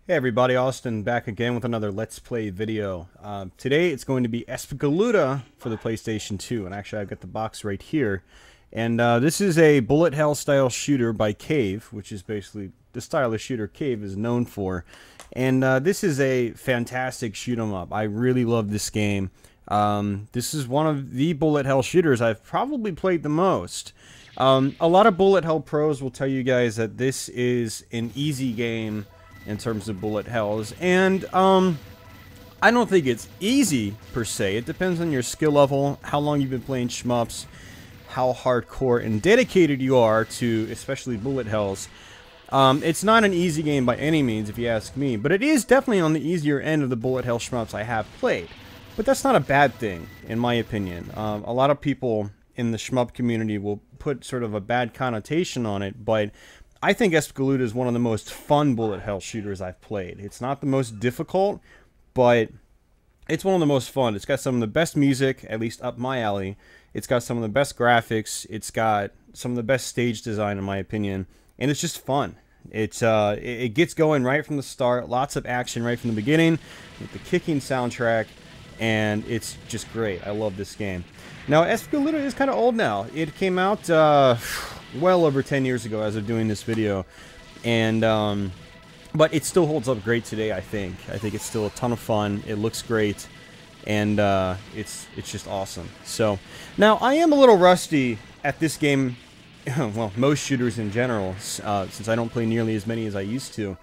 Hey everybody, Austin back again with another Let's Play video. Today it's going to be Espgaluda for the PlayStation 2, and actually I've got the box right here. And this is a bullet hell style shooter by Cave, which is basically the style of shooter Cave is known for. And this is a fantastic shoot 'em up. I really love this game. This is one of the bullet hell shooters I've probably played the most. A lot of bullet hell pros will tell you guys that this is an easy game in terms of bullet hells, and I don't think it's easy per se. It depends on your skill level, how long you've been playing shmups, how hardcore and dedicated you are to especially bullet hells. It's not an easy game by any means if you ask me, but it is definitely on the easier end of the bullet hell shmups I have played. But that's not a bad thing in my opinion. A lot of people in the shmup community will put sort of a bad connotation on it, but I think Espgaluda is one of the most fun bullet hell shooters I've played. It's not the most difficult, but it's one of the most fun. It's got some of the best music, at least up my alley. It's got some of the best graphics. It's got some of the best stage design, in my opinion, and it's just fun. It gets going right from the start. Lots of action right from the beginning with the kicking soundtrack, and it's just great. I love this game. Now, Espgaluda is kind of old now. It came out well over 10 years ago as of doing this video, and but it still holds up great today. I think it's still a ton of fun. It looks great, and it's just awesome. So now I am a little rusty at this game. Well, most shooters in general, since I don't play nearly as many as I used to.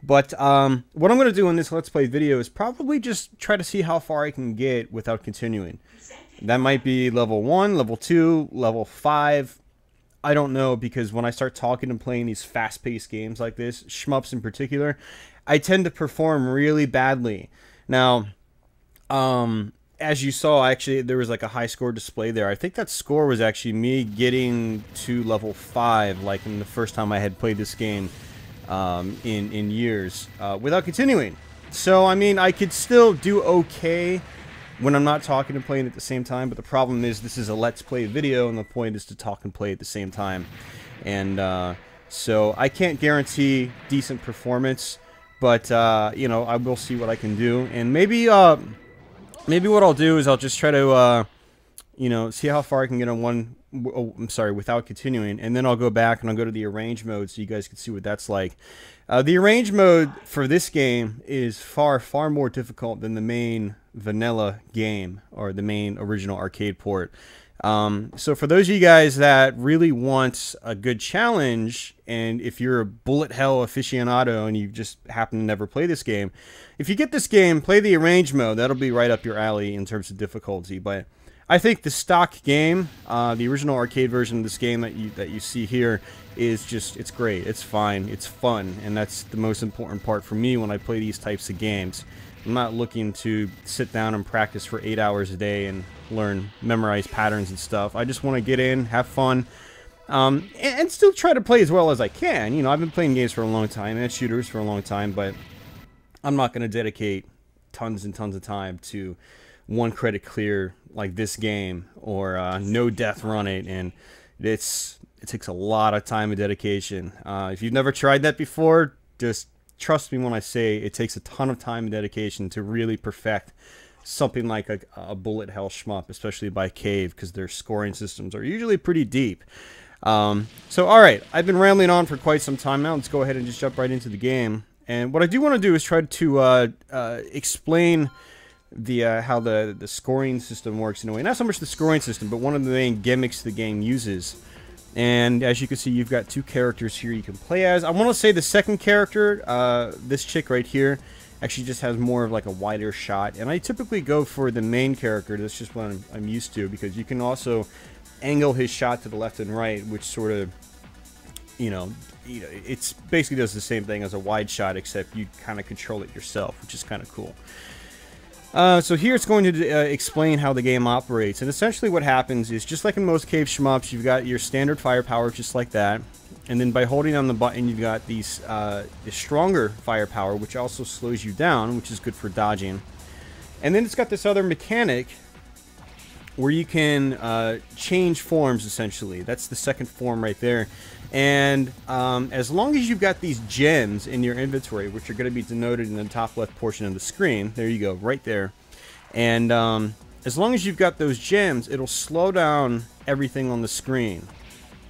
But what I'm going to do in this Let's Play video is probably just try to see how far I can get without continuing. That might be level 1, level 2, level 5. I don't know, because when I start talking and playing these fast-paced games like this, shmups in particular, I tend to perform really badly. Now, as you saw, actually, there was like a high score display there. I think that score was actually me getting to level 5, like in the first time I had played this game in years, without continuing. So, I mean, I could still do okay when I'm not talking and playing at the same time, but the problem is this is a Let's Play video, and the point is to talk and play at the same time. And so I can't guarantee decent performance, but you know, I will see what I can do. And maybe maybe what I'll do is I'll just try to you know, see how far I can get on without continuing, and then I'll go back and I'll go to the arrange mode so you guys can see what that's like. The arrange mode for this game is far more difficult than the main vanilla game, or the main original arcade port. So for those of you guys that really want a good challenge, and if you're a bullet hell aficionado and you just happen to never play this game, if you get this game, play the arrange mode. That'll be right up your alley in terms of difficulty. But I think the stock game, the original arcade version of this game that you see here, is just, it's great. It's fine. It's fun, and that's the most important part for me when I play these types of games. I'm not looking to sit down and practice for 8 hours a day and memorize patterns and stuff. I just want to get in, have fun, and still try to play as well as I can. You know, I've been playing games for a long time, and shooters for a long time, but I'm not going to dedicate tons and tons of time to one credit clear like this game, or no death run it, and it takes a lot of time and dedication. If you've never tried that before, just trust me when I say it takes a ton of time and dedication to really perfect something like a bullet hell shmup, especially by Cave, because their scoring systems are usually pretty deep. So alright, I've been rambling on for quite some time now. Let's go ahead and just jump right into the game. And what I do want to do is try to explain how the scoring system works in a way. Not so much the scoring system, but one of the main gimmicks the game uses. And as you can see, you've got two characters here you can play as. I want to say the second character, this chick right here, actually just has more of like a wider shot. And I typically go for the main character. That's just what I'm used to, because you can also angle his shot to the left and right, which sort of, you know, it's basically does the same thing as a wide shot, except you kind of control it yourself, which is kind of cool. So here it's going to explain how the game operates, and essentially what happens is, just like in most Cave shmups, you've got your standard firepower just like that, and then by holding on the button you've got these stronger firepower, which also slows you down, which is good for dodging. And then it's got this other mechanic where you can change forms, essentially. That's the second form right there. And as long as you've got these gems in your inventory, which are going to be denoted in the top left portion of the screen, there you go, right there. And as long as you've got those gems, it'll slow down everything on the screen.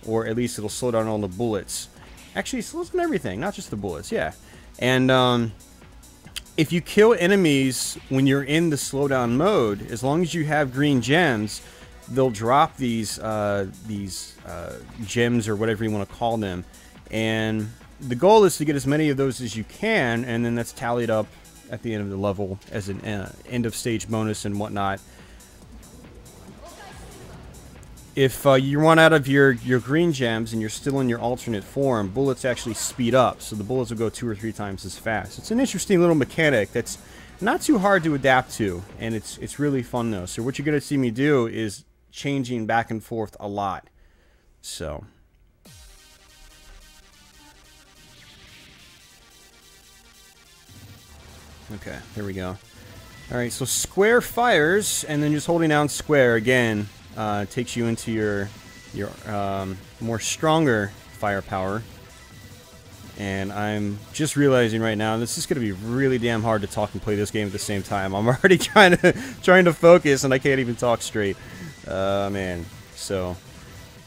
Or at least it'll slow down all the bullets. Actually, it slows down everything, not just the bullets, yeah. And if you kill enemies when you're in the slowdown mode, as long as you have green gems, they'll drop these gems or whatever you want to call them. And the goal is to get as many of those as you can, and then that's tallied up at the end of the level as an end of stage bonus and whatnot. If you run out of your green gems and you're still in your alternate form, bullets actually speed up, so the bullets will go 2 or 3 times as fast. It's an interesting little mechanic that's not too hard to adapt to, and it's really fun though. So what you're going to see me do is changing back and forth a lot. So okay, there we go. Alright, so square fires, and then just holding down square again takes you into your more stronger firepower. And I'm just realizing right now this is going to be really damn hard to talk and play this game at the same time. I'm already trying to focus and I can't even talk straight. Man. So,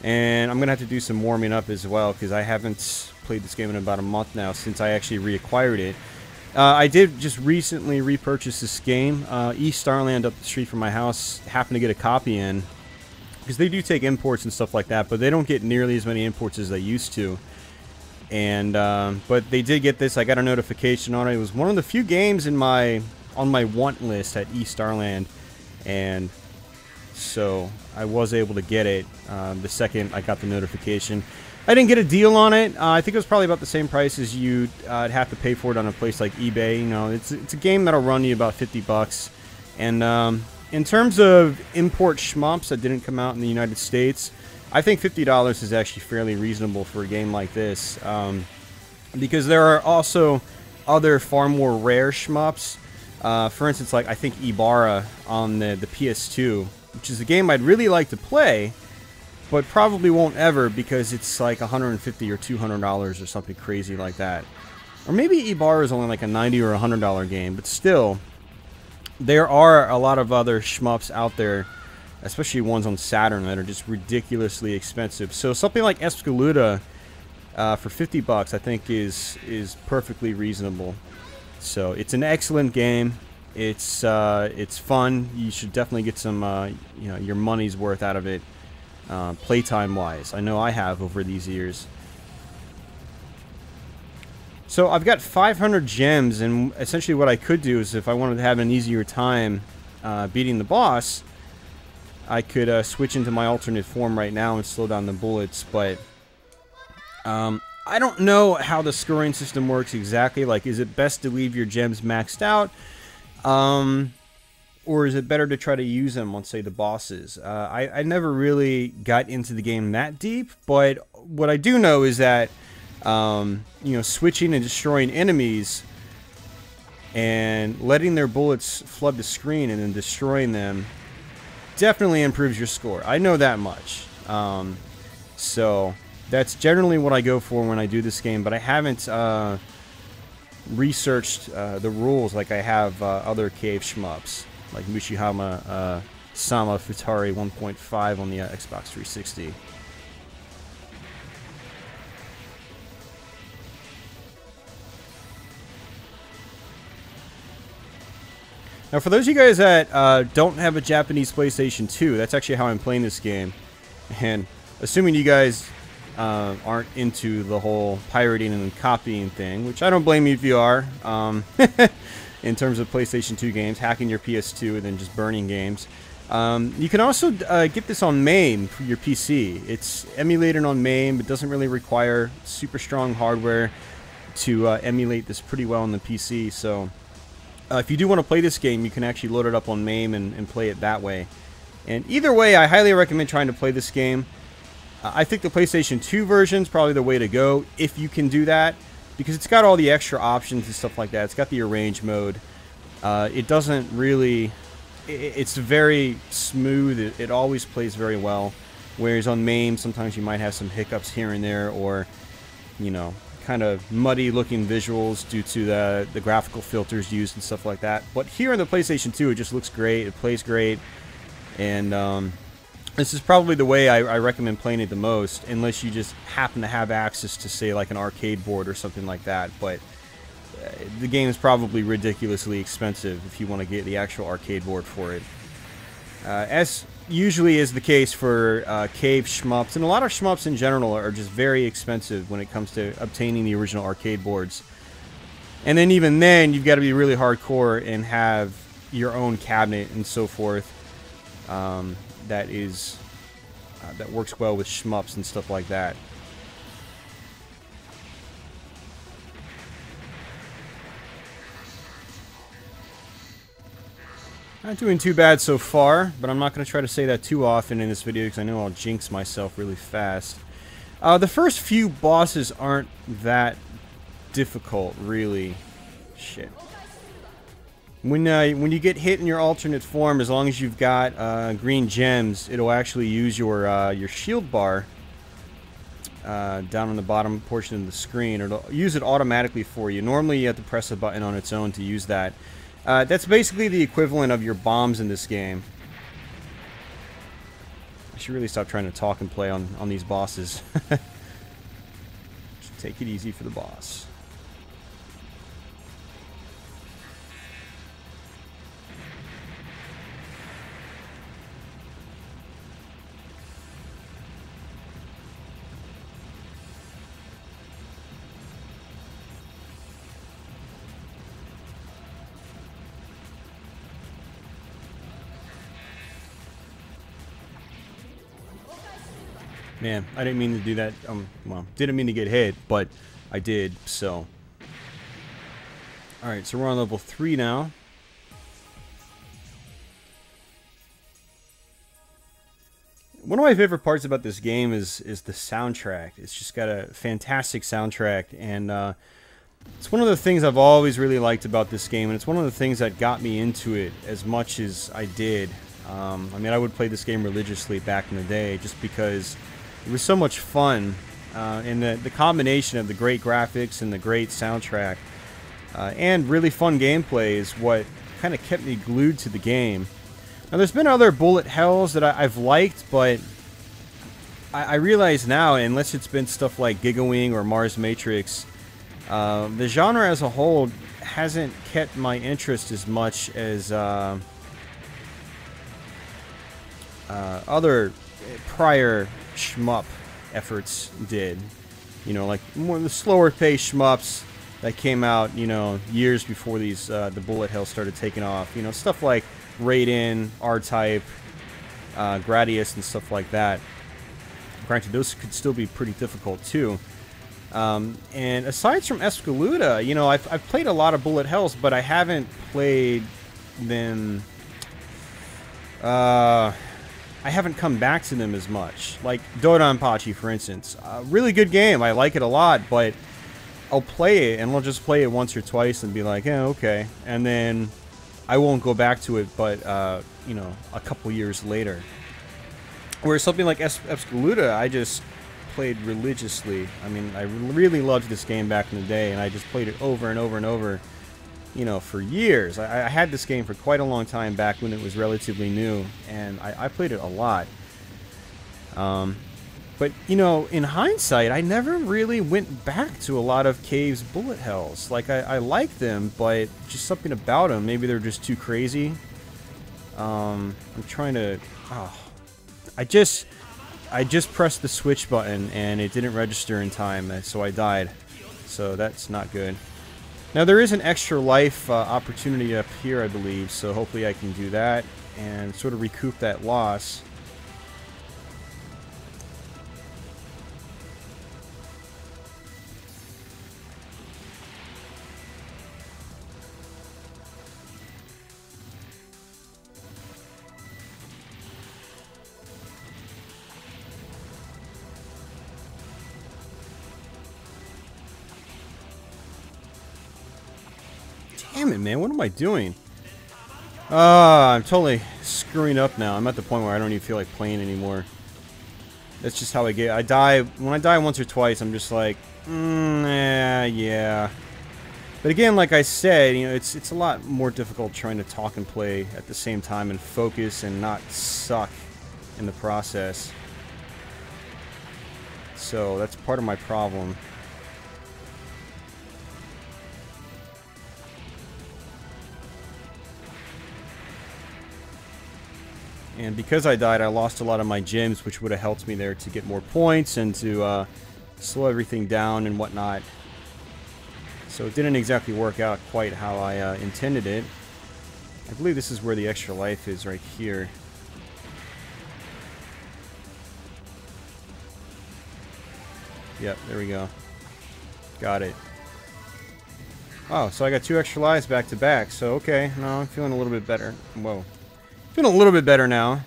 and I'm going to have to do some warming up as well because I haven't played this game in about a month now since I actually reacquired it. I did just recently repurchase this game. East Starland up the street from my house happened to get a copy in because they do take imports and stuff like that, but they don't get nearly as many imports as they used to. And but they did get this. I got a notification on it. It was one of the few games on my want list at East Starland, and so I was able to get it the second I got the notification. I didn't get a deal on it. I think it was probably about the same price as you'd have to pay for it on a place like eBay. You know, it's a game that'll run you about $50. And in terms of import shmups that didn't come out in the United States, I think $50 is actually fairly reasonable for a game like this, because there are also other far more rare shmups. For instance, like I think Ibarra on the PS2, which is a game I'd really like to play, but probably won't ever because it's like $150 or $200 or something crazy like that. Or maybe Ibarra is only like a $90 or $100 game, but still, there are a lot of other shmups out there, especially ones on Saturn, that are just ridiculously expensive. So something like Espgaluda for $50 I think is perfectly reasonable. So it's an excellent game. It's fun. You should definitely get some you know, your money's worth out of it, playtime wise. I know I have over these years. So I've got 500 gems, and essentially what I could do is if I wanted to have an easier time beating the boss, I could switch into my alternate form right now and slow down the bullets, but I don't know how the scoring system works exactly. Like, is it best to leave your gems maxed out? Or is it better to try to use them on, say, the bosses? I never really got into the game that deep, but what I do know is that, you know, switching and destroying enemies and letting their bullets flood the screen and then destroying them definitely improves your score. I know that much. So that's generally what I go for when I do this game, but I haven't researched the rules like I have other cave shmups, like Mushihama Sama Futari 1.5 on the Xbox 360. Now, for those of you guys that don't have a Japanese PlayStation 2, that's actually how I'm playing this game. And assuming you guys aren't into the whole pirating and copying thing, which I don't blame you if you are, in terms of PlayStation 2 games, hacking your PS2 and then just burning games. You can also get this on MAME for your PC. It's emulated on MAME. It doesn't really require super strong hardware to emulate this pretty well on the PC, so if you do want to play this game, you can actually load it up on MAME and play it that way. And either way, I highly recommend trying to play this game. I think the PlayStation 2 version is probably the way to go if you can do that, because it's got all the extra options and stuff like that. It's got the arrange mode. It doesn't really... It's very smooth. It always plays very well. Whereas on MAME, sometimes you might have some hiccups here and there, or, you know, kind of muddy looking visuals due to the graphical filters used and stuff like that. But here on the PlayStation 2, it just looks great, it plays great, and this is probably the way I recommend playing it the most, unless you just happen to have access to, say, like an arcade board or something like that. But the game is probably ridiculously expensive if you want to get the actual arcade board for it. As usually is the case for cave shmups, and a lot of shmups in general are just very expensive when it comes to obtaining the original arcade boards. And then even then, you've got to be really hardcore and have your own cabinet and so forth that works well with shmups and stuff like that. Not doing too bad so far, but I'm not going to try to say that too often in this video because I know I'll jinx myself really fast. The first few bosses aren't that difficult, really. Shit. When you get hit in your alternate form, as long as you've got green gems, it'll actually use your shield bar down on the bottom portion of the screen. It'll use it automatically for you. Normally, you have to press a button on its own to use that. That's basically the equivalent of your bombs in this game. I should really stop trying to talk and play on these bosses. Just take it easy for the boss. Man, I didn't mean to do that. Well, didn't mean to get hit, but I did, so. Alright, so we're on level 3 now. One of my favorite parts about this game is the soundtrack. It's just got a fantastic soundtrack, and it's one of the things I've always really liked about this game, and it's one of the things that got me into it as much as I did. I mean, I would play this game religiously back in the day just because it was so much fun, and the combination of the great graphics and the great soundtrack and really fun gameplay is what kind of kept me glued to the game. Now, there's been other bullet hells that I've liked, but I realize now, unless it's been stuff like Gigawing or Mars Matrix, the genre as a whole hasn't kept my interest as much as other prior shmup efforts did. You know, like more of the slower paced shmups that came out, you know, years before these the bullet hell started taking off. You know, stuff like Raiden, R-Type, Gradius, and stuff like that. Granted, those could still be pretty difficult too. And aside from Espgaluda, you know, I've played a lot of bullet hells, but I haven't played them. I haven't come back to them as much. Like Dodonpachi, for instance. Really good game. I like it a lot, but I'll play it, and I'll just play it once or twice and be like, yeah, okay. And then I won't go back to it, but, you know, a couple years later. Whereas something like Espgaluda, I just played religiously. I mean, I really loved this game back in the day, and I just played it over and over and over, you know, for years. I had this game for quite a long time back when it was relatively new, and I played it a lot. But, you know, in hindsight, I never really went back to a lot of Cave's bullet hells. Like, I like them, but just something about them. Maybe they're just too crazy. I'm trying to... Oh, I just pressed the switch button, and it didn't register in time, so I died. So that's not good. Now, there is an extra life opportunity up here, I believe, so hopefully I can do that and sort of recoup that loss. Damn it, man. What am I doing? I'm totally screwing up now. I'm at the point where I don't even feel like playing anymore. That's just how I get. I die when I die once or twice. I'm just like, yeah. But again, like I said, you know, it's a lot more difficult trying to talk and play at the same time and focus and not suck in the process. So that's part of my problem. And because I died, I lost a lot of my gems, which would have helped me there to get more points and to slow everything down and whatnot. So it didn't exactly work out quite how I intended it. I believe this is where the extra life is, right here. Yep, there we go. Got it. Oh, so I got 2 extra lives back to back. So, okay. No, I'm feeling a little bit better. Whoa. Feeling a little bit better now.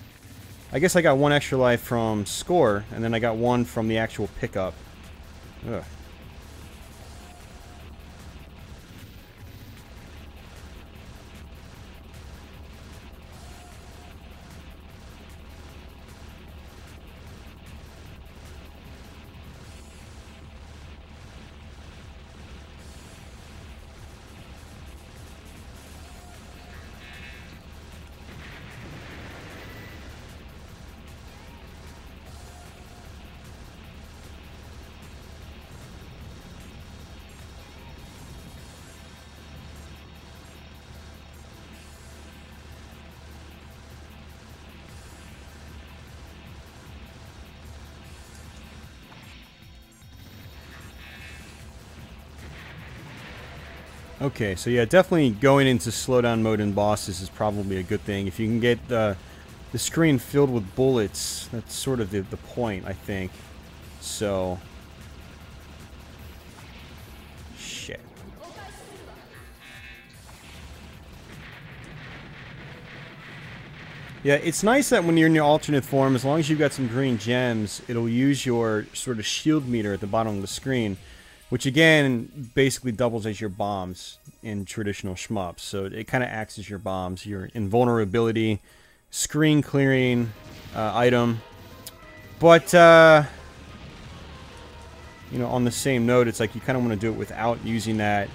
I guess I got 1 extra life from score, and then I got 1 from the actual pickup. Ugh. Okay, so yeah, definitely going into slowdown mode in bosses is probably a good thing. If you can get the screen filled with bullets, that's sort of the point, I think. So... shit. Yeah, it's nice that when you're in your alternate form, as long as you've got some green gems, it'll use your sort of shield meter at the bottom of the screen. Which again, basically doubles as your bombs in traditional shmups. So it kind of acts as your bombs, your invulnerability, screen clearing item. But, you know, on the same note, it's like you kind of want to do it without using that.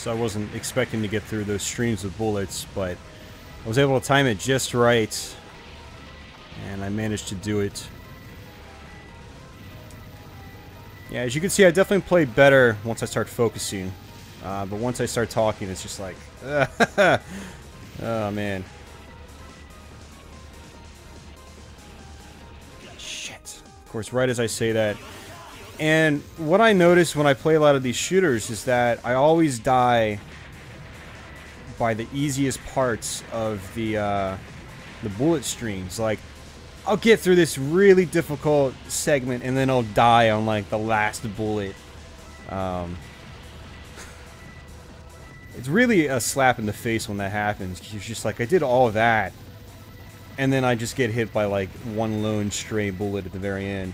I wasn't expecting to get through those streams of bullets, but I was able to time it just right, and I managed to do it. Yeah, as you can see, I definitely play better once I start focusing, but once I start talking, it's just like, oh man. Shit. Of course, right as I say that. And what I notice when I play a lot of these shooters is that I always die by the easiest parts of the bullet streams. Like, I'll get through this really difficult segment and then I'll die on like the last bullet. It's really a slap in the face when that happens. You're just like, I did all of that, and then I just get hit by like one lone stray bullet at the very end.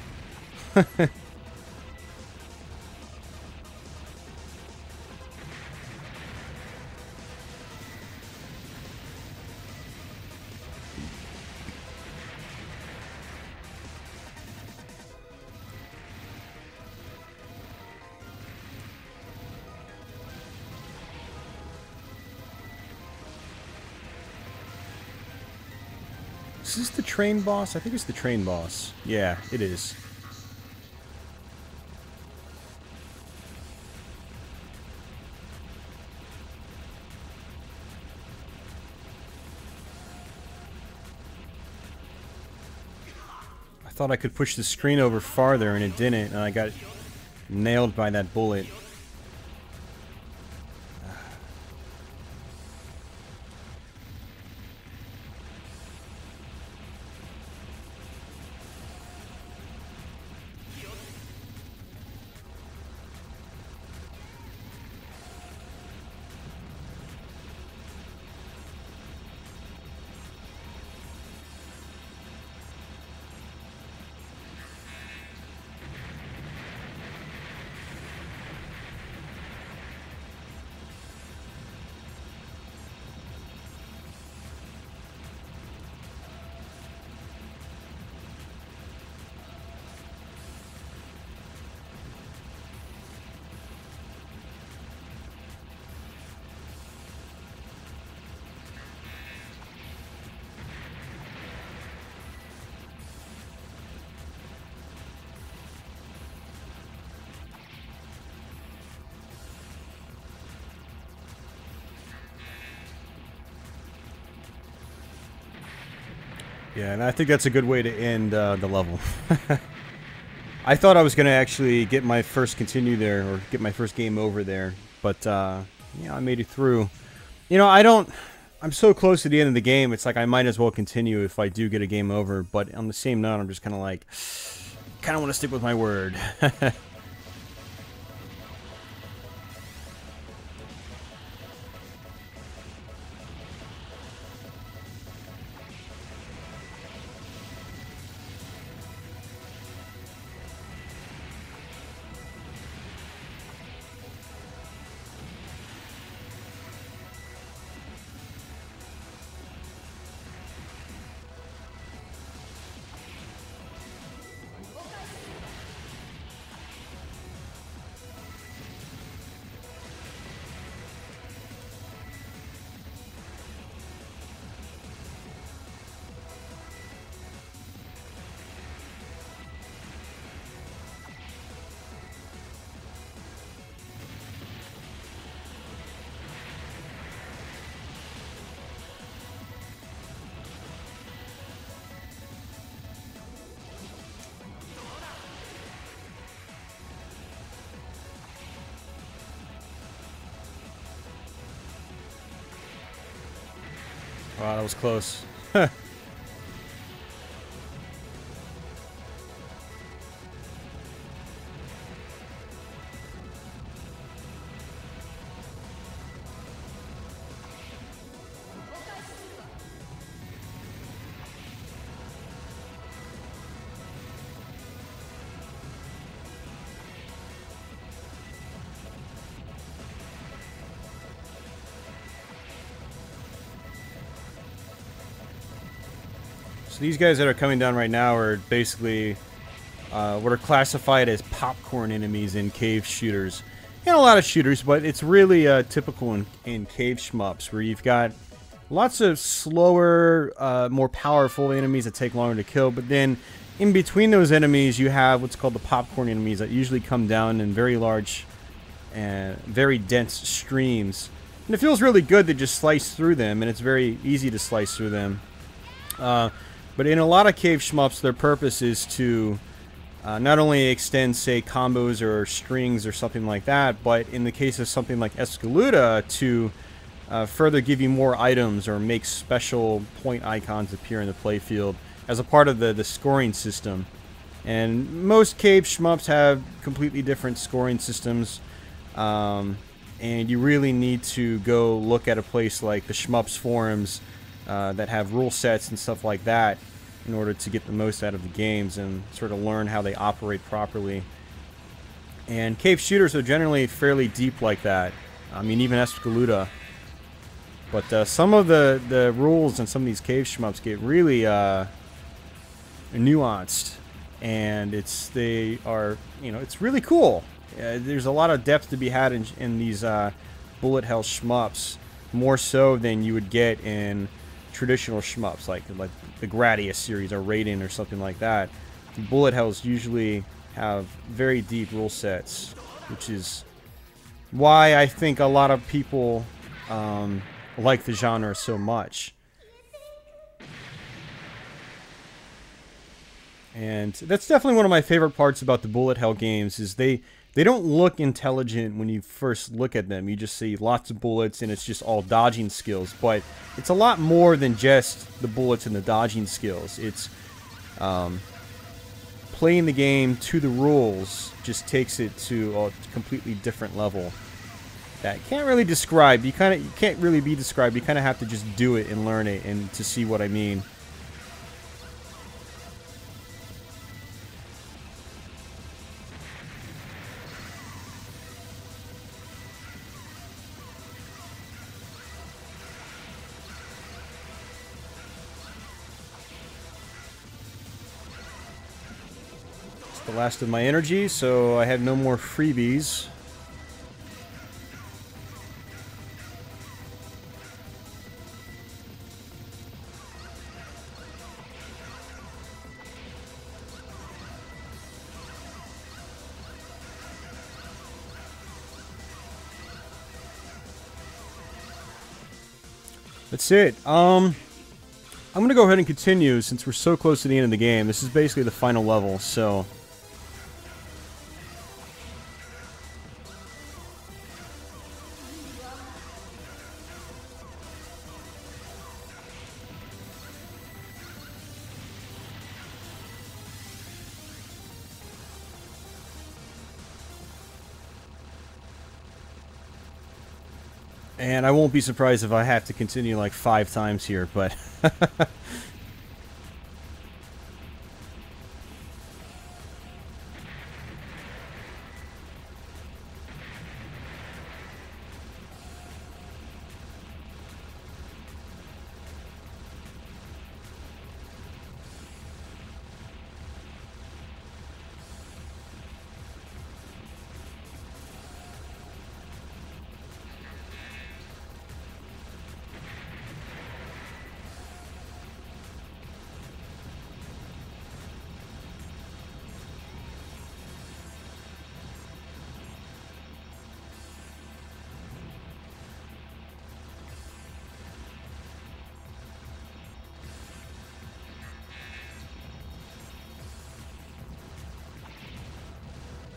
Is this the train boss? I think it's the train boss. Yeah, it is. I thought I could push the screen over farther and it didn't, and I got nailed by that bullet. Yeah, and I think that's a good way to end the level. I thought I was going to actually get my first continue there, or get my first game over there, but yeah, I made it through. You know, I'm so close to the end of the game, it's like I might as well continue if I do get a game over, but on the same note, I'm just kind of like, kind of want to stick with my word. Wow, that was close. So these guys that are coming down right now are basically what are classified as popcorn enemies in cave shooters. And a lot of shooters, but it's really typical in cave shmups, where you've got lots of slower, more powerful enemies that take longer to kill, but then in between those enemies you have what's called the popcorn enemies that usually come down in very large and very dense streams. And it feels really good to just slice through them, and it's very easy to slice through them. But in a lot of cave shmups, their purpose is to not only extend, say, combos or strings or something like that, but in the case of something like Espgaluda, to further give you more items or make special point icons appear in the playfield as a part of the scoring system. And most cave shmups have completely different scoring systems. and you really need to go look at a place like the Shmups forums that have rule sets and stuff like that in order to get the most out of the games and sort of learn how they operate properly. And cave shooters are generally fairly deep like that. I mean, even Espgaluda. But some of the rules in some of these cave shmups get really nuanced, and it's really cool. There's a lot of depth to be had in these bullet hell shmups, more so than you would get in traditional shmups like the Gradius series or Raiden or something like that. The bullet hells usually have very deep rule sets, which is why I think a lot of people like the genre so much. And that's definitely one of my favorite parts about the bullet hell games is they don't look intelligent when you first look at them. You just see lots of bullets and it's just all dodging skills. But it's a lot more than just the bullets and the dodging skills. It's playing the game to the rules just takes it to a completely different level. That can't really describe. You can't really be described. You kind of have to just do it and learn it and to see what I mean. It's the last of my energy, so I have no more freebies. That's it. I'm going to go ahead and continue since we're so close to the end of the game. This is basically the final level, so... And I won't be surprised if I have to continue like 5 times here, but...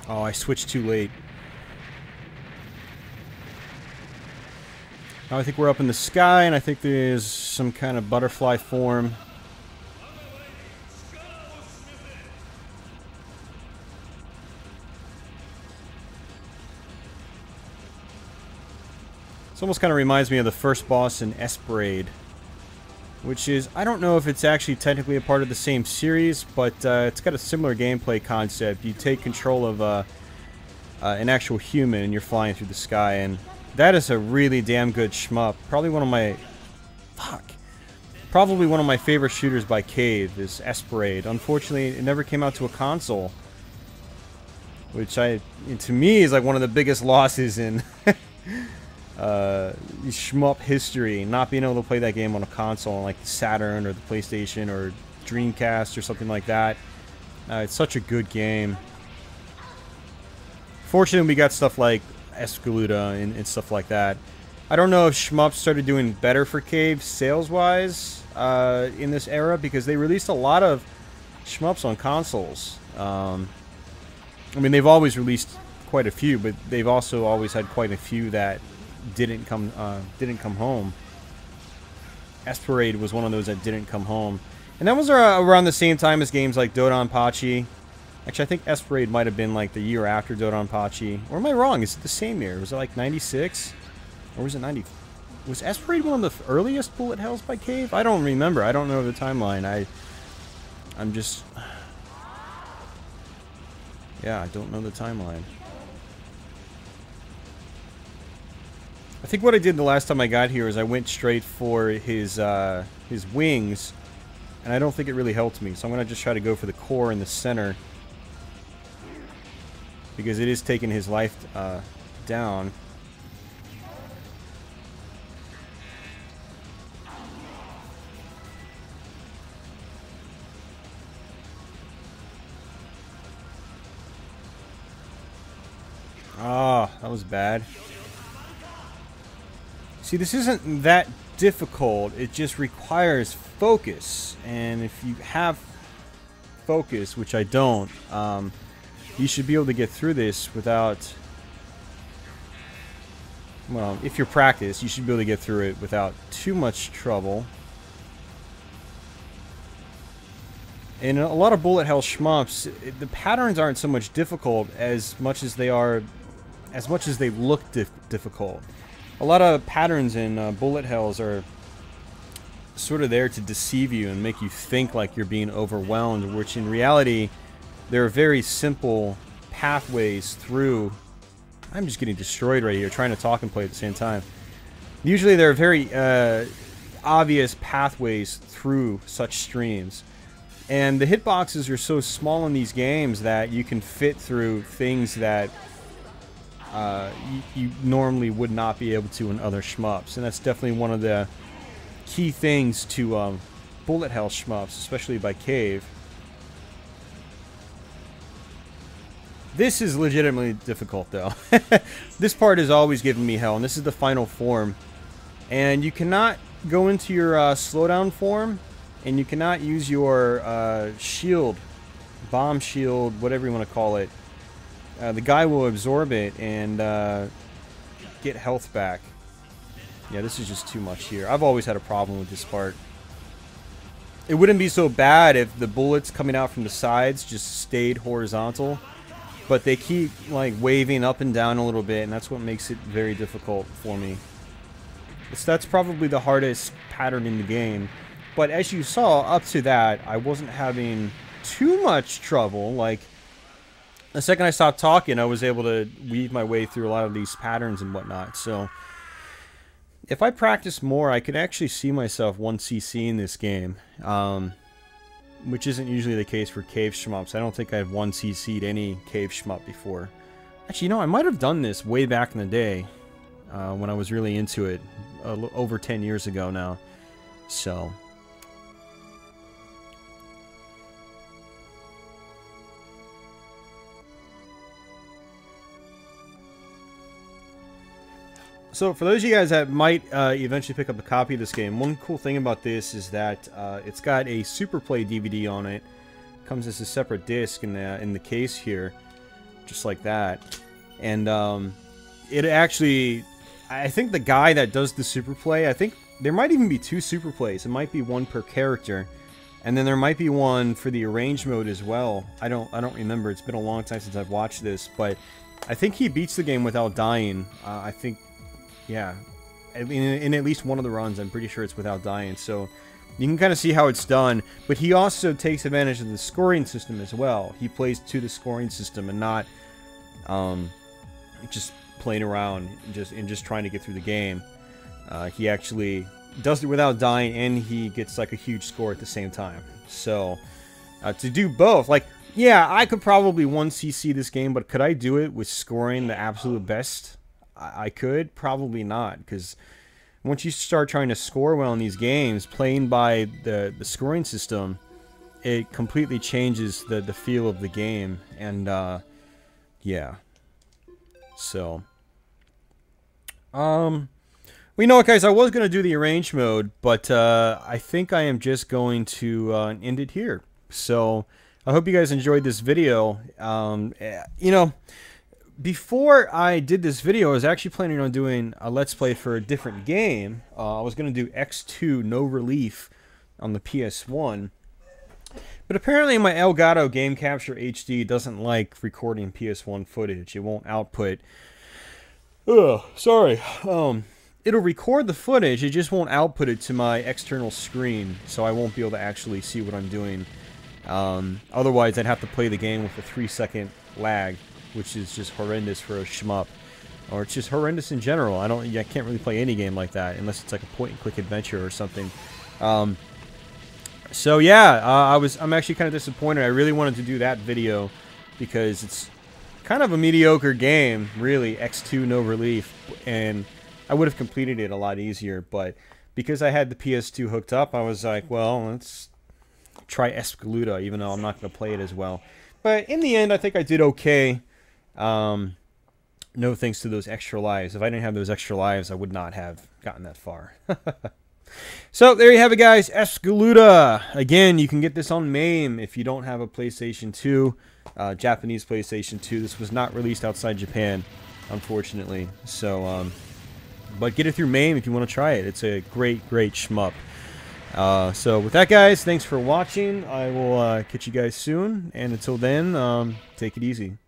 Oh, I switched too late. Now I think we're up in the sky, and I think there's some kind of butterfly form. This almost kind of reminds me of the first boss in Espgaluda, which is, I don't know if it's actually technically a part of the same series, but it's got a similar gameplay concept. You take control of an actual human and you're flying through the sky, and that is a really damn good shmup. Probably one of my... Probably one of my favorite shooters by Cave is Espgaluda. Unfortunately, it never came out to a console, which to me is like one of the biggest losses in shmup history, not being able to play that game on a console on like the Saturn or the PlayStation or Dreamcast or something like that. It's such a good game. Fortunately, we got stuff like Espgaluda and stuff like that. I don't know if shmups started doing better for Cave sales-wise in this era, because they released a lot of shmups on consoles. I mean, they've always released quite a few, but they've also always had quite a few that didn't come home. Espgaluda was one of those that didn't come home, and that was around the same time as games like Dodonpachi Actually, I think Espgaluda might have been like the year after Dodonpachi. Or am I wrong? Is it the same year? Was it like 96? Or was it 90? Was Espgaluda one of the earliest bullet hells by Cave? I don't remember. I don't know the timeline. I'm just... Yeah, I don't know the timeline. I think what I did the last time I got here is I went straight for his wings, and I don't think it really helped me. So I'm going to just try to go for the core in the center, because it is taking his life down. Ah, that was bad. See, this isn't that difficult. It just requires focus. And if you have focus, which I don't, you should be able to get through this without... Well, if you're practiced, you should be able to get through it without too much trouble. In a lot of bullet hell shmups, the patterns aren't so much difficult as much as they look difficult. A lot of patterns in bullet hells are sort of there to deceive you and make you think like you're being overwhelmed, which in reality, there are very simple pathways through. I'm just getting destroyed right here, trying to talk and play at the same time. Usually there are very obvious pathways through such streams. And the hitboxes are so small in these games that you can fit through things that you normally would not be able to in other shmups. And that's definitely one of the key things to bullet hell shmups, especially by Cave. This is legitimately difficult, though. This part has always given me hell, and this is the final form. And you cannot go into your slowdown form, and you cannot use your shield, bomb shield, whatever you want to call it. The guy will absorb it and get health back. Yeah, this is just too much here. I've always had a problem with this part. It wouldn't be so bad if the bullets coming out from the sides just stayed horizontal. But they keep like waving up and down a little bit, and that's what makes it very difficult for me. That's probably the hardest pattern in the game. But as you saw, up to that, I wasn't having too much trouble. Like, the second I stopped talking, I was able to weave my way through a lot of these patterns and whatnot. So, if I practice more, I could actually see myself 1cc in this game. Which isn't usually the case for Cave shmups. I don't think I've 1cc'd any Cave shmup before. Actually, you know, I might have done this way back in the day. When I was really into it. Over 10 years ago now. So... So, for those of you guys that might eventually pick up a copy of this game, one cool thing about this is that it's got a Super Play DVD on it. It comes as a separate disc in the case here, just like that. And it actually, I think the guy that does the Super Play, I think there might even be 2 Super Plays. It might be one per character, and then there might be one for the arrange mode as well. I don't remember. It's been a long time since I've watched this, but I think he beats the game without dying. I think. Yeah, in at least one of the runs, I'm pretty sure it's without dying, so you can kind of see how it's done. But he also takes advantage of the scoring system as well. He plays to the scoring system and not just playing around and just trying to get through the game. He actually does it without dying, and he gets like a huge score at the same time. So to do both, like, yeah, I could probably 1cc this game, but could I do it with scoring the absolute best? I could. Probably not, because once you start trying to score well in these games, playing by the scoring system, it completely changes the feel of the game. And yeah, so well, you know what, guys, I was going to do the arrange mode, but I think I am just going to end it here. So I hope you guys enjoyed this video. You know, before I did this video, I was actually planning on doing a Let's Play for a different game. I was going to do X2 No Relief on the PS1. But apparently my Elgato Game Capture HD doesn't like recording PS1 footage. It won't output. Sorry. It'll record the footage, it just won't output it to my external screen, so I won't be able to actually see what I'm doing. Otherwise, I'd have to play the game with a 3-second lag, which is just horrendous for a shmup. Or it's just horrendous in general. I can't really play any game like that unless it's like a point-and-click adventure or something. So yeah, I'm actually kind of disappointed. I really wanted to do that video because it's kind of a mediocre game, really. X2 no relief, and I would have completed it a lot easier. But because I had the PS2 hooked up, I was like, well, let's try Espgaluda, even though I'm not going to play it as well. But in the end, I think I did okay. No thanks to those extra lives. If I didn't have those extra lives, I would not have gotten that far. So, there you have it, guys. Espgaluda. Again, you can get this on MAME if you don't have a PlayStation 2. Japanese PlayStation 2. This was not released outside Japan, unfortunately. So, but get it through MAME if you want to try it. It's a great, great shmup. So, with that, guys, thanks for watching. I will catch you guys soon. And until then, take it easy.